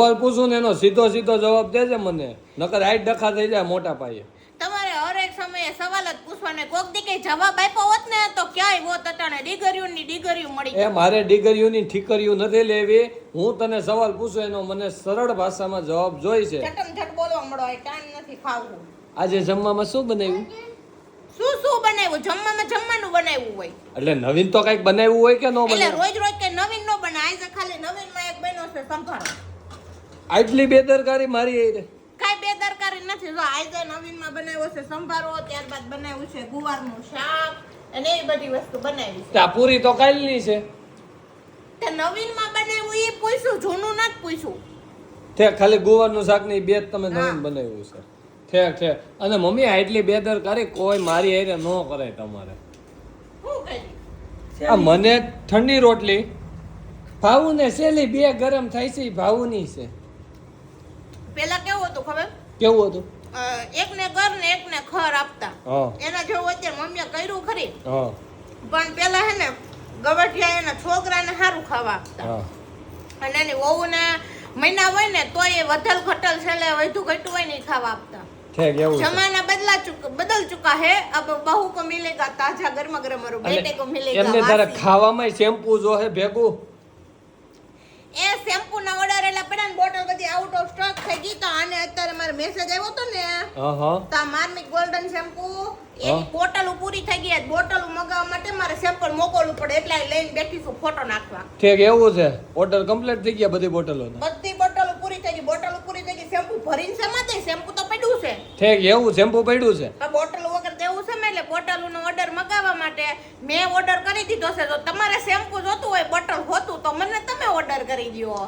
સવાલ પૂછું ને એનો સીધો સીધો જવાબ દેજે મને, નકર હાઈટ ડખા થઈ જાય મોટા પાયે. તમારે હરેક સમયે સવાલ જ પૂછવાનો. કોક દી કઈ જવાબ આપ્યો હોત ને તો ક્યાંય હોત અટાણે ડીગરીઓની ડીગરીઓ મળી. એ મારે ડીગરીઓની ઠીકરીઓ નથી લેવી. હું તને સવાલ પૂછું એનો મને સરળ ભાષામાં જવાબ જોઈ છે. ઝટમ ઝટ બોલવા મળો, એ ટાઈમ નથી ખાવું. આજે જમવામાં શું બનાવ્યું? શું બનાવ્યું? જમવાનું બનાવ્યું હોય એટલે નવીન તો કઈક બનાવ્યું હોય કે ન એટલે બનાવ્યું? રોજ રોજ કઈ નવીન નો બને. આજે ખાલી નવીનમાં એક બન્યો છે સંભારો. આટલી બેદરકારી મારી એ કઈ બેદરકારી નથી. જો આજે નવીનમાં બનાવ્યો છે સંભારો, ત્યારબાદ બનાવ્યું છે ગુવારનું શાક અને એ બધી વસ્તુ બનાવી છે. આ પૂરી તો કાલની છે. તે નવીનમાં બનાવ્યું એ પૂછ્યું, જૂનું નથી પૂછ્યું. તે ખાલી ગુવારનું શાક ની બે જ તમે નવીન બનાવ્યું છે. ઠેક ઠેક. અને મમ્મી આટલી બેદરકારી કોઈ મારી હારે ન કરાય તમારે. શું કરી? આ મને ઠંડી રોટલી ભાવું ને સેલી બે ગરમ થાય છે, ભાવુની છે. પેલા કેવું હતું ખબર? કેવું હતું? એકને ઘર ને એકને ખર આપતા. હા એના જેવું અત્યારે મમ્મીએ કર્યું ખરી. હા પણ પેલા હે ને ગવઠિયા એના છોકરાને સારું ખાવા આપતા. હા. અને એની વહુને મહિના હોય ને તોય એ વધલ ઘટલ છેલ્લે વધુ ઘટ્યું હોય ને ઈ ખાવા આપતા. ઠેક એવું છે. જમાના બદલ ચુકા હે. અબ બહુ કો મિલેગા તાજા ગરમા ગરમ और बेटे को मिलेगा એમને તારે વાસી. ખાવામાં શેમ્પુ જો હે ભેગું. એ શેમ્પુ ના ઓર્ડર એટલે પડ્યા ને બોટલ બધી આઉટ ઓફ સ્ટોક થઈ ગઈ. તો આને અત્યારે મારે મેસેજ આવ્યો તો ને હા હા. તો માર્મિક ગોલ્ડન શેમ્પુ એની બોટલ પૂરી થઈ ગઈ. બોટલ મગાવવા માટે મારે સેમ્પલ મોકલવું પડે એટલે આ લઈને બેઠી છું ફોટો નાખવા. ઠીક એવું છે. ઓર્ડર કમ્પ્લીટ થઈ ગયા બધી બોટલો. બધી બોટલ પૂરી થઈ ગઈ. બોટલ પૂરી થઈ ગઈ. શેમ્પુ ભરીને શેમાં દે? શેમ્પુ તો પડ્યું છે. ઠીક એવું શેમ્પુ પડ્યું છે. પણ બોટલ વગર દેવું છે ને એટલે બોટલનો ઓર્ડર મગાવવા માટે મેં ઓર્ડર કરી દીધો છે. તો તમારે શેમ્પુ જોતું હોય બોટલ હોતું તો મને તમે ઓર્ડર કરી દો.